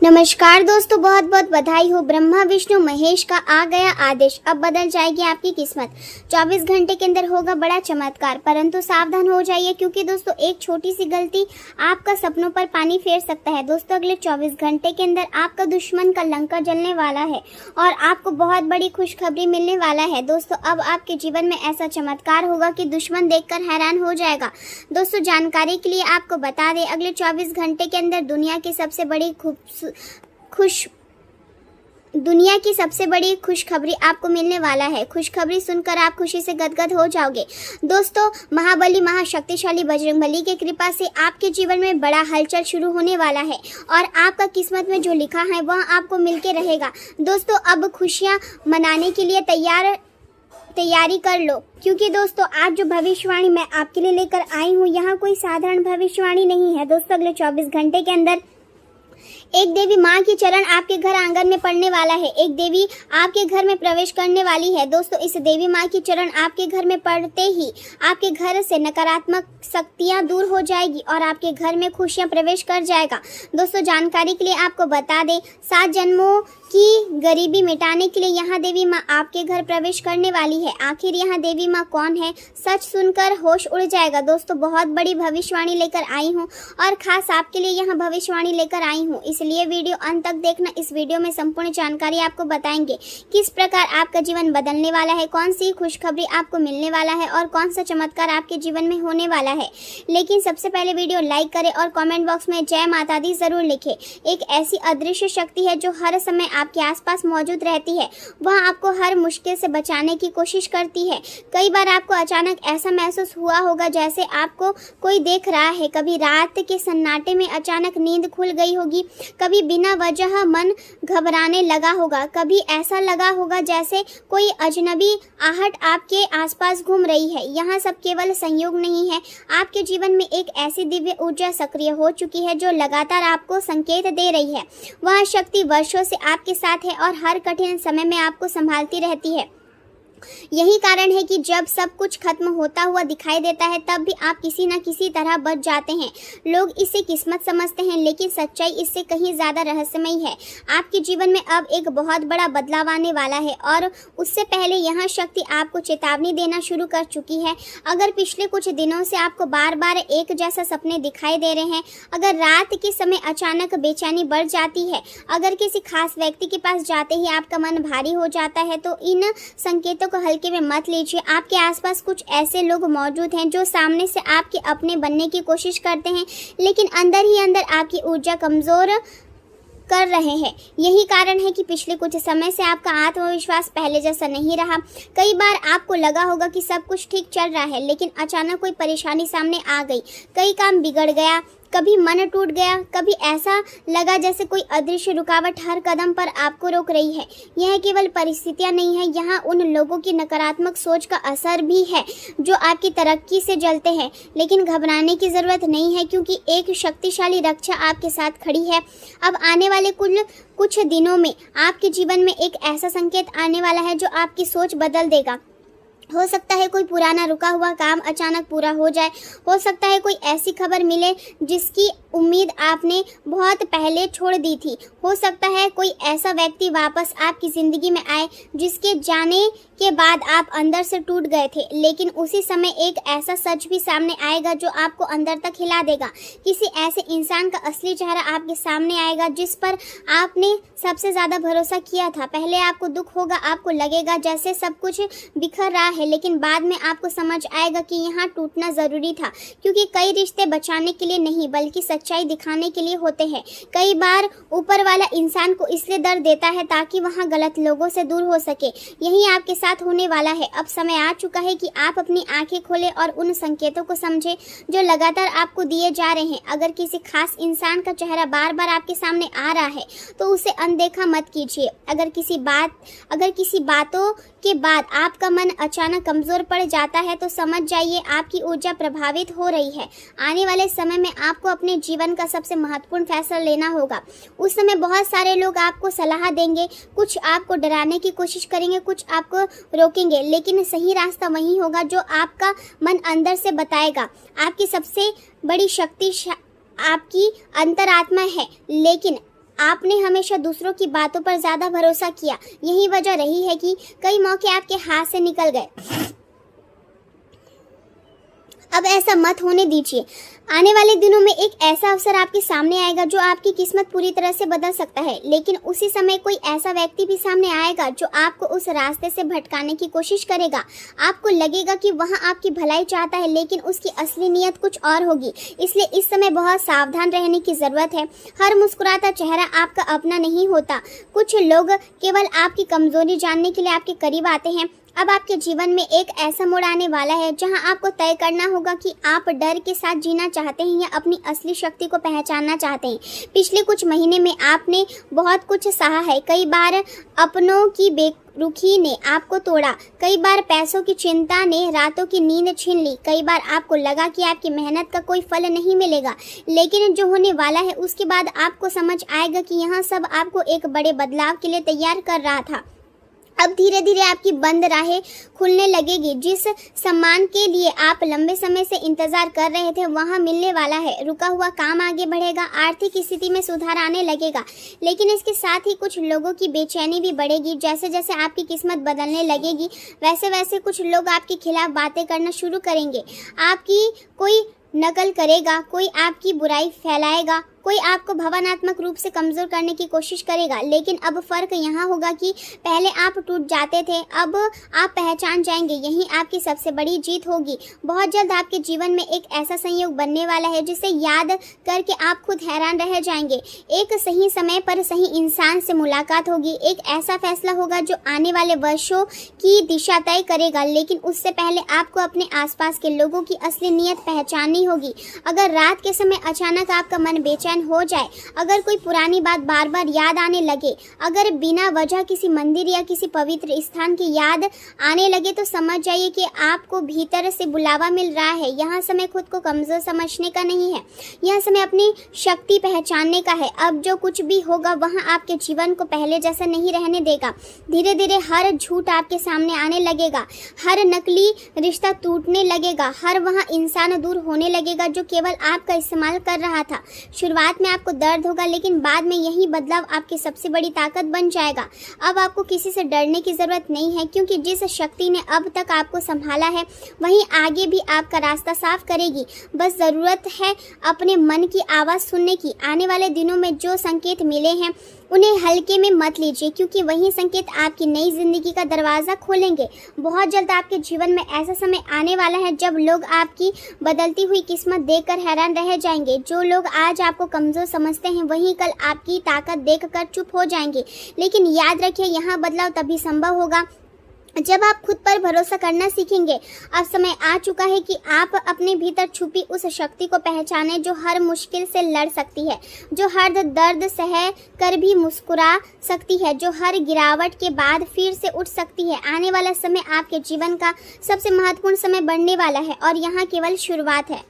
नमस्कार दोस्तों, बहुत बहुत बधाई हो। ब्रह्मा विष्णु महेश का आ गया आदेश, अब बदल जाएगी आपकी किस्मत। 24 घंटे के अंदर होगा बड़ा चमत्कार, परंतु सावधान हो जाइए क्योंकि दोस्तों एक छोटी सी गलती आपका सपनों पर पानी फेर सकता है। दोस्तों अगले 24 घंटे के अंदर आपका दुश्मन का लंका जलने वाला है और आपको बहुत बड़ी खुशखबरी मिलने वाला है। दोस्तों अब आपके जीवन में ऐसा चमत्कार होगा कि दुश्मन देखकर हैरान हो जाएगा। दोस्तों जानकारी के लिए आपको बता दें, अगले 24 घंटे के अंदर दुनिया की सबसे बड़ी खुशखबरी आपको मिलने वाला है। खुशखबरी सुनकर आप खुशी से गदगद हो जाओगे। दोस्तों महाबली महाशक्तिशाली बजरंगबली की कृपा से आपके जीवन में बड़ा हलचल शुरू होने वाला है और आपका किस्मत में जो लिखा है वह आपको मिलके रहेगा। दोस्तों अब खुशियां मनाने के लिए तैयारी कर लो क्योंकि दोस्तों आज जो भविष्यवाणी मैं आपके लिए लेकर आई हूँ, यहाँ कोई साधारण भविष्यवाणी नहीं है। दोस्तों अगले 24 घंटे के अंदर एक देवी माँ की चरण आपके घर आंगन में पड़ने वाला है। एक देवी आपके घर में प्रवेश करने वाली है। दोस्तों इस देवी माँ की चरण आपके घर में पड़ते ही आपके घर से नकारात्मक शक्तियाँ दूर हो जाएगी और आपके घर में खुशियाँ प्रवेश कर जाएगा। दोस्तों जानकारी के लिए आपको बता दें, 7 जन्मों की गरीबी मिटाने के लिए यहाँ देवी माँ आपके घर प्रवेश करने वाली है। आखिर यहाँ देवी माँ कौन है, सच सुनकर होश उड़ जाएगा। दोस्तों बहुत बड़ी भविष्यवाणी लेकर आई हूँ और खास आपके लिए यहाँ भविष्यवाणी लेकर आई हूँ, इसलिए वीडियो अंत तक देखना। इस वीडियो में संपूर्ण जानकारी आपको बताएंगे किस प्रकार आपका जीवन बदलने वाला है, कौन सी खुशखबरी आपको मिलने वाला है और कौन सा चमत्कार आपके जीवन में होने वाला है। लेकिन सबसे पहले वीडियो लाइक करें और कमेंट बॉक्स में जय माता दी जरूर लिखें। एक ऐसी अदृश्य शक्ति है जो हर समय आपके आसपास मौजूद रहती है, वह आपको हर मुश्किल से बचाने की कोशिश करती है। कई बार आपको अचानक ऐसा महसूस हुआ होगा जैसे आपको कोई देख रहा है। कभी रात के सन्नाटे में अचानक नींद खुल गई होगी, कभी बिना वजह मन घबराने लगा होगा, कभी ऐसा लगा होगा जैसे कोई अजनबी आहट आपके आसपास घूम रही है। यहाँ सब केवल संयोग नहीं है, आपके जीवन में एक ऐसी दिव्य ऊर्जा सक्रिय हो चुकी है जो लगातार आपको संकेत दे रही है। वह शक्ति वर्षों से आपके साथ है और हर कठिन समय में आपको संभालती रहती है। यही कारण है कि जब सब कुछ खत्म होता हुआ दिखाई देता है तब भी आप किसी न किसी तरह बच जाते हैं। लोग इसे किस्मत समझते हैं लेकिन सच्चाई इससे कहीं ज़्यादा रहस्यमयी है। आपके जीवन में अब एक बहुत बड़ा बदलाव आने वाला है और उससे पहले यह शक्ति आपको चेतावनी देना शुरू कर चुकी है। अगर पिछले कुछ दिनों से आपको बार बार एक जैसा सपने दिखाई दे रहे हैं, अगर रात के समय अचानक बेचैनी बढ़ जाती है, अगर किसी खास व्यक्ति के पास जाते ही आपका मन भारी हो जाता है, तो इन संकेतों को हल्के में मत लीजिए। आपके आसपास कुछ ऐसे लोग मौजूद हैं जो सामने से आपके अपने बनने की कोशिश करते हैं लेकिन अंदर ही अंदर आपकी ऊर्जा कमजोर कर रहे हैं। यही कारण है कि पिछले कुछ समय से आपका आत्मविश्वास पहले जैसा नहीं रहा। कई बार आपको लगा होगा कि सब कुछ ठीक चल रहा है लेकिन अचानक कोई परेशानी सामने आ गई, कई काम बिगड़ गया, कभी मन टूट गया, कभी ऐसा लगा जैसे कोई अदृश्य रुकावट हर कदम पर आपको रोक रही है। यह केवल परिस्थितियां नहीं है, यहाँ उन लोगों की नकारात्मक सोच का असर भी है जो आपकी तरक्की से जलते हैं। लेकिन घबराने की ज़रूरत नहीं है क्योंकि एक शक्तिशाली रक्षा आपके साथ खड़ी है। अब आने वाले कुछ दिनों में आपके जीवन में एक ऐसा संकेत आने वाला है जो आपकी सोच बदल देगा। हो सकता है कोई पुराना रुका हुआ काम अचानक पूरा हो जाए, हो सकता है कोई ऐसी खबर मिले जिसकी उम्मीद आपने बहुत पहले छोड़ दी थी, हो सकता है कोई ऐसा व्यक्ति वापस आपकी ज़िंदगी में आए जिसके जाने के बाद आप अंदर से टूट गए थे। लेकिन उसी समय एक ऐसा सच भी सामने आएगा जो आपको अंदर तक हिला देगा। किसी ऐसे इंसान का असली चेहरा आपके सामने आएगा जिस पर आपने सबसे ज़्यादा भरोसा किया था। पहले आपको दुख होगा, आपको लगेगा जैसे सब कुछ बिखर रहा है, लेकिन बाद में आपको समझ आएगा कि यहाँ टूटना ज़रूरी था क्योंकि कई रिश्ते बचाने के लिए नहीं बल्कि सच्चाई दिखाने के लिए होते हैं। कई बार ऊपर वाला इंसान को इसलिए दर्द देता है ताकि वहाँ गलत लोगों से दूर हो सके। यही आपके साथ होने वाला है। अब समय आ चुका है कि आप अपनी आंखें खोलें और उन संकेतों को समझें जो लगातार आपको दिए जा रहे हैं। अगर किसी खास इंसान का चेहरा बार बार आपके सामने आ रहा है तो उसे अनदेखा मत कीजिए। अगर किसी बातों के बाद आपका मन अचानक कमजोर पड़ जाता है तो समझ जाइए आपकी ऊर्जा प्रभावित हो रही है। आने वाले समय में आपको अपने जीवन का सबसे महत्वपूर्ण फैसला लेना होगा। उस समय बहुत सारे लोग आपको सलाह देंगे, कुछ आपको डराने की कोशिश करेंगे, कुछ आपको रोकेंगे, लेकिन सही रास्ता वही होगा जो आपका मन अंदर से बताएगा। आपकी सबसे बड़ी शक्ति आपकी अंतरात्मा है, लेकिन आपने हमेशा दूसरों की बातों पर ज़्यादा भरोसा किया। यही वजह रही है कि कई मौके आपके हाथ से निकल गए। अब ऐसा मत होने दीजिए। आने वाले दिनों में एक ऐसा अवसर आपके सामने आएगा जो आपकी किस्मत पूरी तरह से बदल सकता है, लेकिन उसी समय कोई ऐसा व्यक्ति भी सामने आएगा जो आपको उस रास्ते से भटकाने की कोशिश करेगा। आपको लगेगा कि वहाँ आपकी भलाई चाहता है, लेकिन उसकी असली नीयत कुछ और होगी। इसलिए इस समय बहुत सावधान रहने की ज़रूरत है। हर मुस्कुराता चेहरा आपका अपना नहीं होता। कुछ लोग केवल आपकी कमज़ोरी जानने के लिए आपके करीब आते हैं। अब आपके जीवन में एक ऐसा मोड़ आने वाला है जहां आपको तय करना होगा कि आप डर के साथ जीना चाहते हैं या अपनी असली शक्ति को पहचानना चाहते हैं। पिछले कुछ महीने में आपने बहुत कुछ सहा है। कई बार अपनों की बेरुखी ने आपको तोड़ा, कई बार पैसों की चिंता ने रातों की नींद छीन ली, कई बार आपको लगा कि आपकी मेहनत का कोई फल नहीं मिलेगा, लेकिन जो होने वाला है उसके बाद आपको समझ आएगा कि यह सब आपको एक बड़े बदलाव के लिए तैयार कर रहा था। अब धीरे धीरे आपकी बंद राहें खुलने लगेगी। जिस सम्मान के लिए आप लंबे समय से इंतजार कर रहे थे वहाँ मिलने वाला है। रुका हुआ काम आगे बढ़ेगा, आर्थिक स्थिति में सुधार आने लगेगा, लेकिन इसके साथ ही कुछ लोगों की बेचैनी भी बढ़ेगी। जैसे जैसे आपकी किस्मत बदलने लगेगी वैसे वैसे कुछ लोग आपके खिलाफ बातें करना शुरू करेंगे। आपकी कोई नकल करेगा, कोई आपकी बुराई फैलाएगा, कोई आपको भावनात्मक रूप से कमज़ोर करने की कोशिश करेगा। लेकिन अब फ़र्क यहाँ होगा कि पहले आप टूट जाते थे, अब आप पहचान जाएंगे। यही आपकी सबसे बड़ी जीत होगी। बहुत जल्द आपके जीवन में एक ऐसा संयोग बनने वाला है जिसे याद करके आप खुद हैरान रह जाएंगे। एक सही समय पर सही इंसान से मुलाकात होगी। एक ऐसा फैसला होगा जो आने वाले वर्षों की दिशा तय करेगा, लेकिन उससे पहले आपको अपने आसपास के लोगों की असली नीयत पहचाननी होगी। अगर रात के समय अचानक आपका मन बेचैन हो जाए, अगर कोई पुरानी बात बार बार याद आने लगे, अगर बिना वजह किसी मंदिर या किसी पवित्र स्थान की याद आने लगे, तो समझ जाइए कि आपको भीतर से बुलावा मिल रहा है। यह समय खुद को कमज़ोर समझने का नहीं है, यह समय अपनी शक्ति पहचानने का है। अब जो कुछ भी होगा वह आपके जीवन को पहले जैसा नहीं रहने देगा। धीरे धीरे हर झूठ आपके सामने आने लगेगा, हर नकली रिश्ता टूटने लगेगा, हर वह इंसान दूर होने लगेगा जो केवल आपका इस्तेमाल कर रहा था। शुरुआत में आपको दर्द होगा, लेकिन बाद में यही बदलाव आपकी सबसे बड़ी ताकत बन जाएगा। अब आपको किसी से डरने की ज़रूरत नहीं है, क्योंकि जिस शक्ति ने अब तक आपको संभाला है वहीं आगे भी आपका रास्ता साफ करेगी। बस ज़रूरत है अपने मन की आवाज़ सुनने की। आने वाले दिनों में जो संकेत मिले हैं उन्हें हल्के में मत लीजिए, क्योंकि वही संकेत आपकी नई जिंदगी का दरवाज़ा खोलेंगे। बहुत जल्द आपके जीवन में ऐसा समय आने वाला है जब लोग आपकी बदलती हुई किस्मत देखकर हैरान रह जाएंगे। जो लोग आज आपको कमज़ोर समझते हैं वही कल आपकी ताकत देखकर चुप हो जाएंगे। लेकिन याद रखिए, यहाँ बदलाव तभी संभव होगा जब आप खुद पर भरोसा करना सीखेंगे। अब समय आ चुका है कि आप अपने भीतर छुपी उस शक्ति को पहचानें जो हर मुश्किल से लड़ सकती है, जो हर दर्द सह कर भी मुस्कुरा सकती है, जो हर गिरावट के बाद फिर से उठ सकती है। आने वाला समय आपके जीवन का सबसे महत्वपूर्ण समय बनने वाला है और यहाँ केवल शुरुआत है।